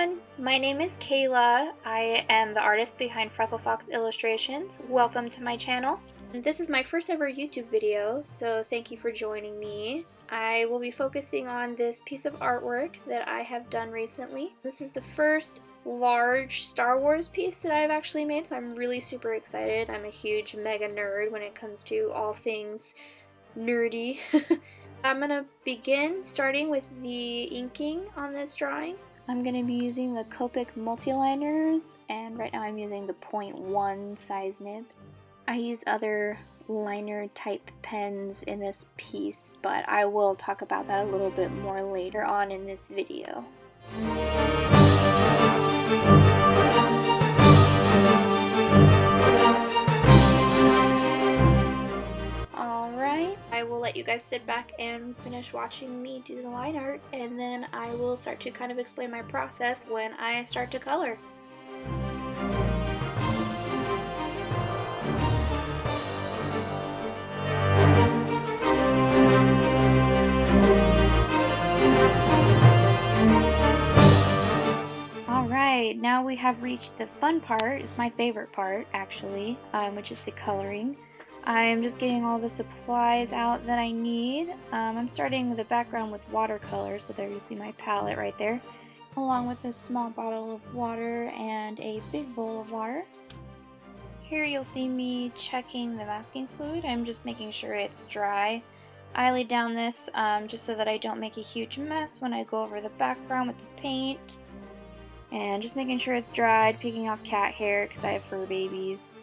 everyone, my name is Kayla. I am the artist behind Freckle Fox Illustrations. Welcome to my channel. This is my first ever YouTube video, so thank you for joining me. I will be focusing on this piece of artwork that I have done recently. This is the first large Star Wars piece that I've actually made, so I'm really super excited. I'm a huge mega nerd when it comes to all things nerdy. I'm gonna begin starting with the inking on this drawing. I'm going to be using the Copic Multiliners, and right now I'm using the 0.1 size nib. I use other liner type pens in this piece, but I will talk about that a little bit more later on in this video. Alright, I will let you guys sit back and finish watching me do the line art, and then I will start to kind of explain my process when I start to color. Alright, now we have reached the fun part. It's my favorite part actually, which is the coloring. I'm just getting all the supplies out that I need. I'm starting the background with watercolors, so there you see my palette right there, along with a small bottle of water and a big bowl of water. Here you'll see me checking the masking fluid. I'm just making sure it's dry. I laid down this just so that I don't make a huge mess when I go over the background with the paint. And just making sure it's dried, picking off cat hair because I have fur babies.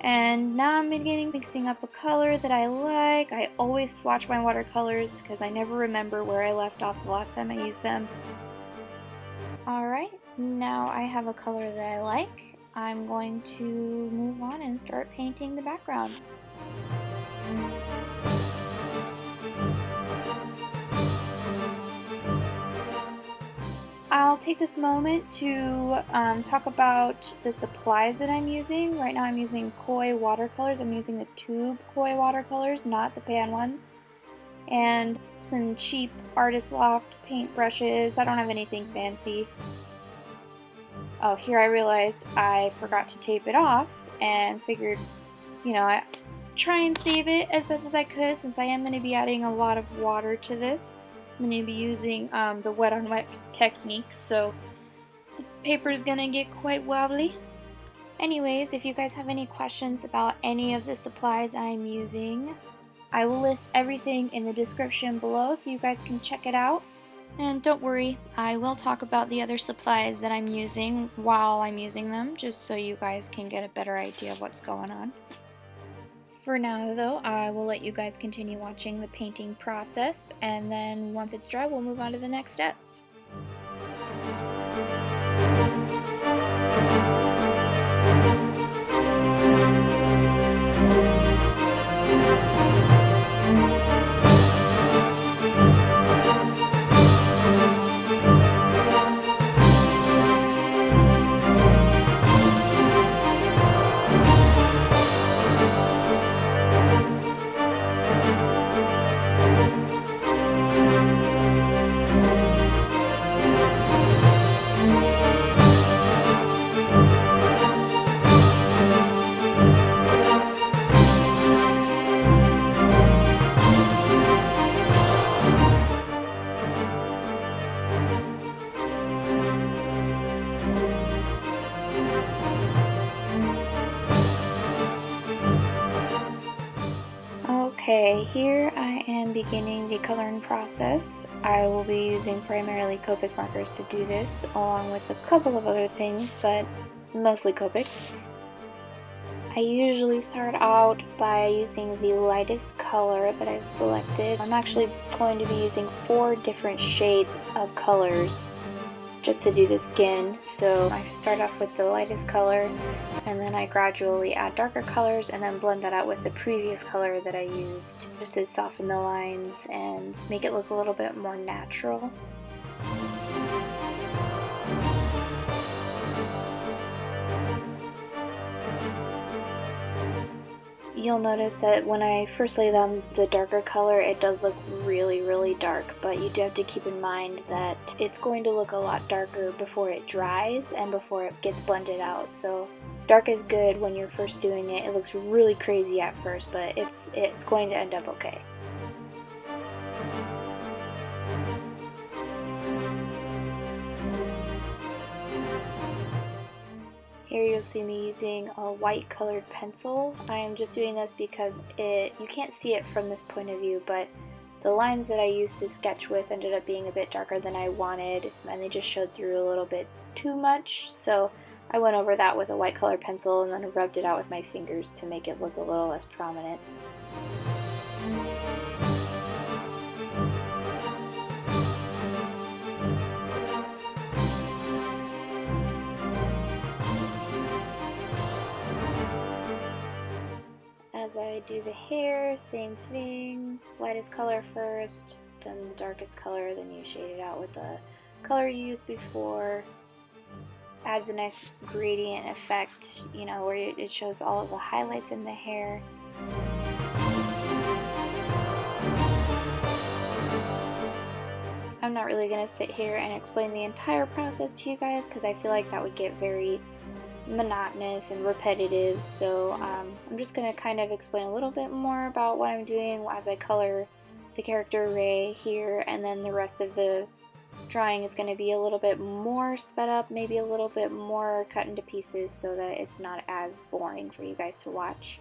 And now I'm beginning mixing up a color that I like. I always swatch my watercolors because I never remember where I left off the last time I used them. Alright, now I have a color that I like. I'm going to move on and start painting the background. I'll take this moment to talk about the supplies that I'm using. Right now I'm using koi watercolors. I'm using the tube koi watercolors, not the pan ones. And some cheap Artist Loft paint brushes. I don't have anything fancy. Oh, here I realized I forgot to tape it off and figured, you know, I try and save it as best as I could since I am going to be adding a lot of water to this. I'm going to be using the wet on wet technique, so the paper is going to get quite wobbly. Anyways, if you guys have any questions about any of the supplies I'm using, I will list everything in the description below so you guys can check it out. And don't worry, I will talk about the other supplies that I'm using while I'm using them, just so you guys can get a better idea of what's going on. For now though, I will let you guys continue watching the painting process, and then once it's dry, we'll move on to the next step. Okay, here I am beginning the coloring process. I will be using primarily Copic markers to do this, along with a couple of other things, but mostly Copics. I usually start out by using the lightest color that I've selected. I'm actually going to be using 4 different shades of colors just to do the skin. So I start off with the lightest color, and then I gradually add darker colors and then blend that out with the previous color that I used, just to soften the lines and make it look a little bit more natural. you'll notice that when I first lay down the darker color, it does look really, really dark, but you do have to keep in mind that it's going to look a lot darker before it dries and before it gets blended out. So dark is good when you're first doing it. It looks really crazy at first, but it's going to end up okay. Here you'll see me using a white colored pencil. I am just doing this because you can't see it from this point of view, but the lines that I used to sketch with ended up being a bit darker than I wanted, and they just showed through a little bit too much, so I went over that with a white colored pencil and then rubbed it out with my fingers to make it look a little less prominent. As I do the hair, same thing, lightest color first, then the darkest color, then you shade it out with the color you used before. Adds a nice gradient effect, you know, where it shows all of the highlights in the hair. I'm not really going to sit here and explain the entire process to you guys because I feel like that would get very monotonous and repetitive, so I'm just going to kind of explain a little bit more about what I'm doing as I color the character Ray here, and then the rest of the drawing is going to be a little bit more sped up, maybe a little bit more cut into pieces so that it's not as boring for you guys to watch.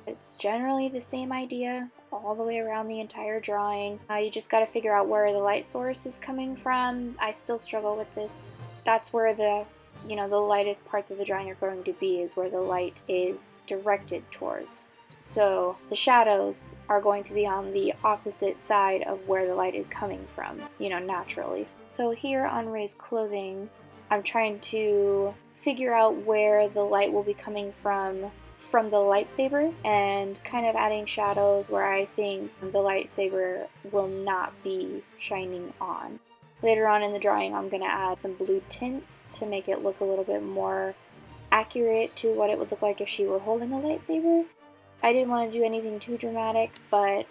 It's generally the same idea all the way around the entire drawing. You just got to figure out where the light source is coming from. I still struggle with this. That's where the lightest parts of the drawing are going to be, is where the light is directed towards. So the shadows are going to be on the opposite side of where the light is coming from, naturally. So here on Ray's clothing, I'm trying to figure out where the light will be coming from the lightsaber, and kind of adding shadows where I think the lightsaber will not be shining on. Later on in the drawing, I'm going to add some blue tints to make it look a little bit more accurate to what it would look like if she were holding a lightsaber. I didn't want to do anything too dramatic, but,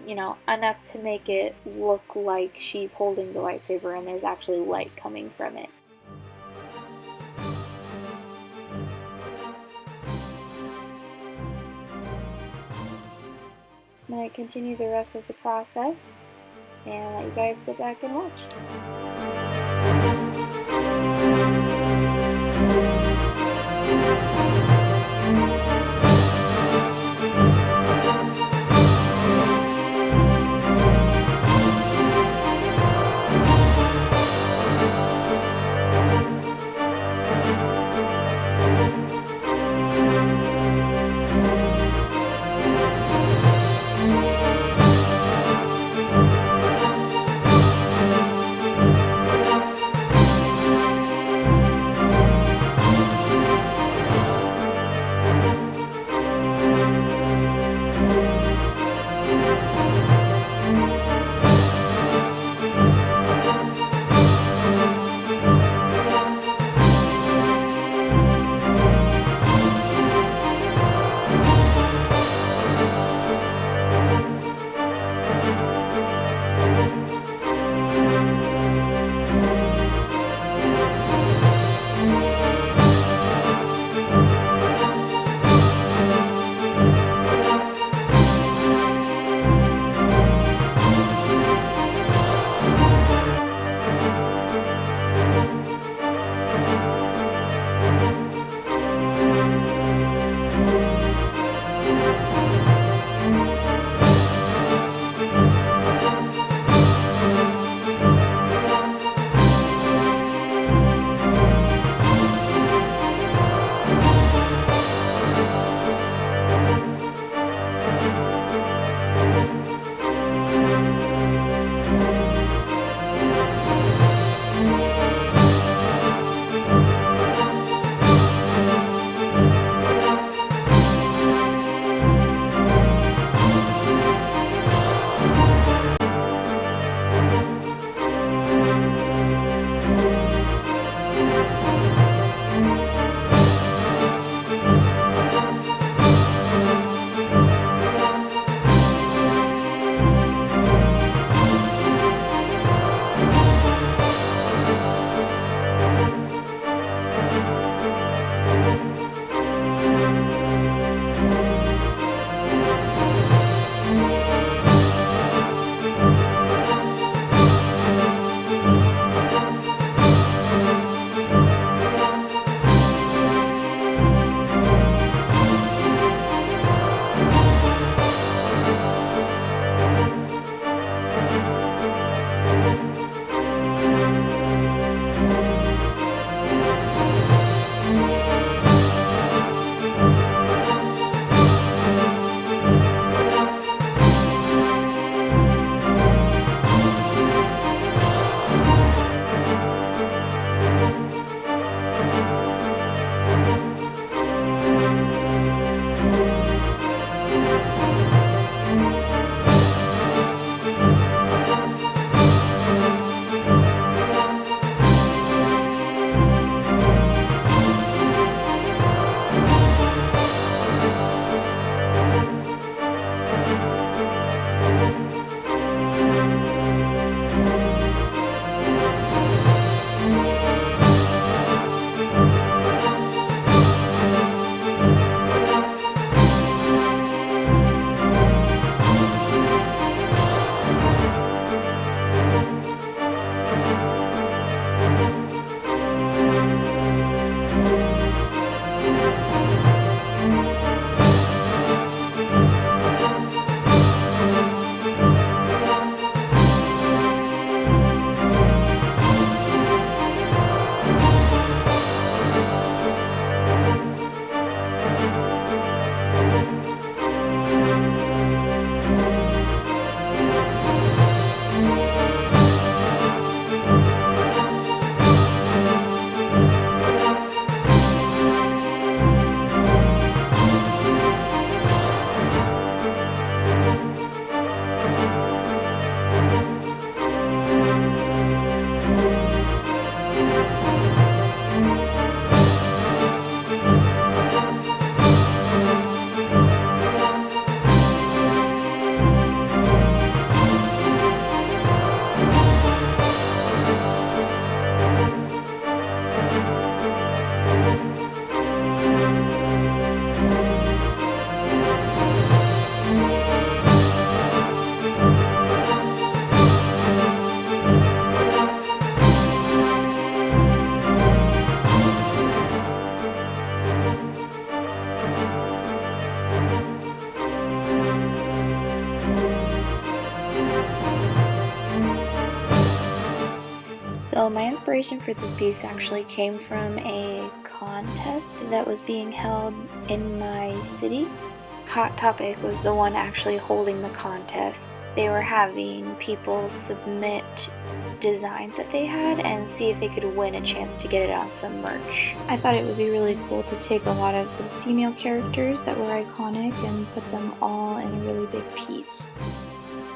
enough to make it look like she's holding the lightsaber and there's actually light coming from it. I'm going to continue the rest of the process and let you guys sit back and watch. So my inspiration for this piece actually came from a contest that was being held in my city. Hot Topic was the one actually holding the contest. They were having people submit designs that they had and see if they could win a chance to get it on some merch. I thought it would be really cool to take a lot of the female characters that were iconic and put them all in a really big piece.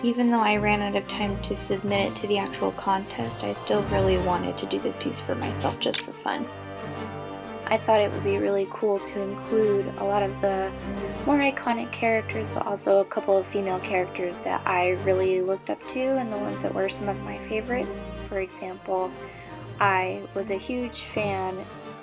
Even though I ran out of time to submit it to the actual contest, I still really wanted to do this piece for myself just for fun. I thought it would be really cool to include a lot of the more iconic characters, but also a couple of female characters that I really looked up to and the ones that were some of my favorites. For example, I was a huge fan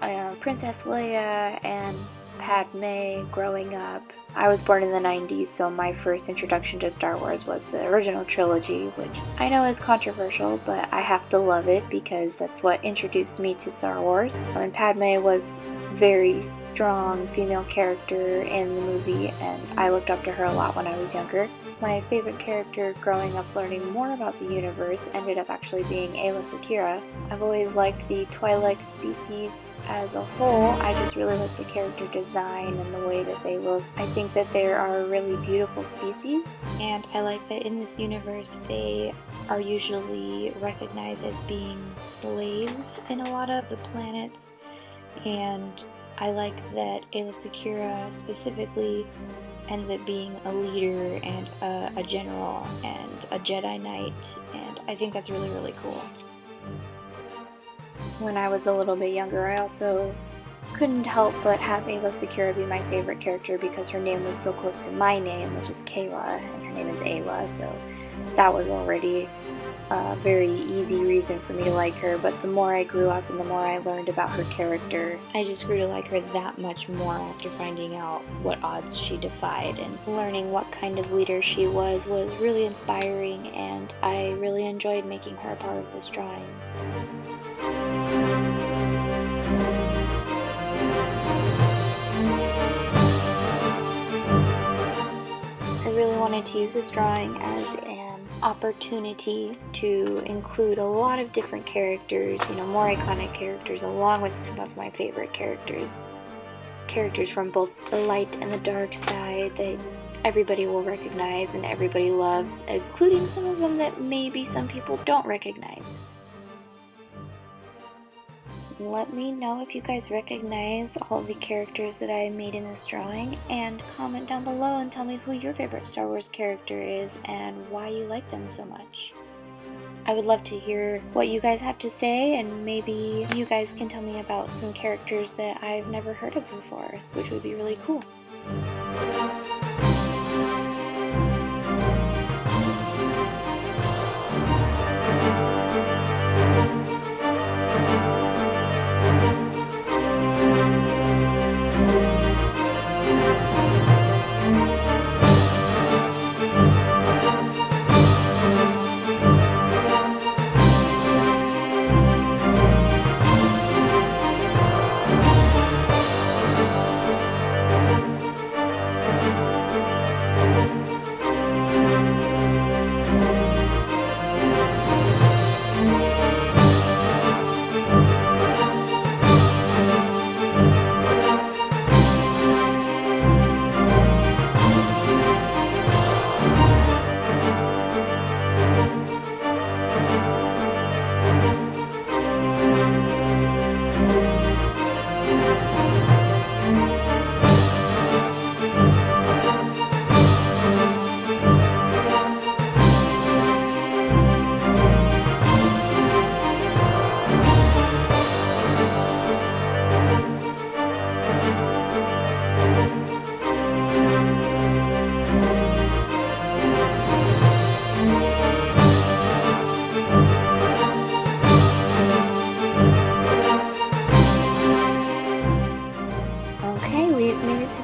of Princess Leia and Padme growing up. I was born in the 90s, so my first introduction to Star Wars was the original trilogy, which I know is controversial, but I have to love it because that's what introduced me to Star Wars. And Padme was a very strong female character in the movie, and I looked up to her a lot when I was younger. My favorite character growing up learning more about the universe ended up actually being Aayla Secura. I've always liked the Twi'lek species as a whole. I just really like the character design and the way that they look. I think that they are a really beautiful species, and I like that in this universe they are usually recognized as being slaves in a lot of the planets, and I like that Aayla Secura specifically ends up being a leader and a general and a Jedi Knight, and I think that's really, really cool. When I was a little bit younger, I also couldn't help but have Aayla Secura be my favorite character because her name was so close to my name, which is Kayla, and her name is Aayla, so that was already a very easy reason for me to like her. But the more I grew up and the more I learned about her character, I just grew to like her that much more after finding out what odds she defied, and learning what kind of leader she was really inspiring, and I really enjoyed making her a part of this drawing. I really wanted to use this drawing as an opportunity to include a lot of different characters, more iconic characters, along with some of my favorite characters. Characters from both the light and the dark side that everybody will recognize and everybody loves, including some of them that maybe some people don't recognize. Let me know if you guys recognize all the characters that I made in this drawing, and comment down below and tell me who your favorite Star Wars character is and why you like them so much. I would love to hear what you guys have to say, and maybe you guys can tell me about some characters that I've never heard of before, which would be really cool.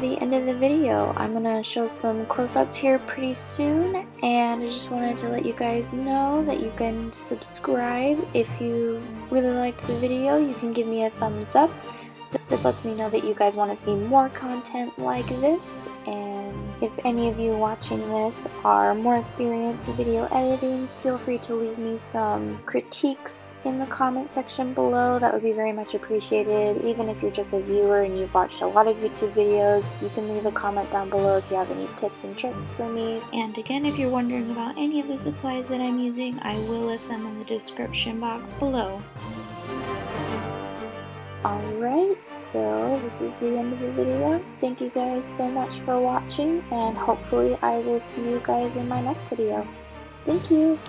The end of the video. I'm gonna show some close-ups here pretty soon, and I just wanted to let you guys know that you can subscribe if you really liked the video. You can give me a thumbs up. This lets me know that you guys want to see more content like this, and If any of you watching this are more experienced in video editing, feel free to leave me some critiques in the comment section below. That would be very much appreciated. Even if you're just a viewer and you've watched a lot of YouTube videos, you can leave a comment down below if you have any tips and tricks for me. And again, if you're wondering about any of the supplies that I'm using, I will list them in the description box below. Alright, so this is the end of the video. Thank you guys so much for watching, and hopefully I will see you guys in my next video. Thank you!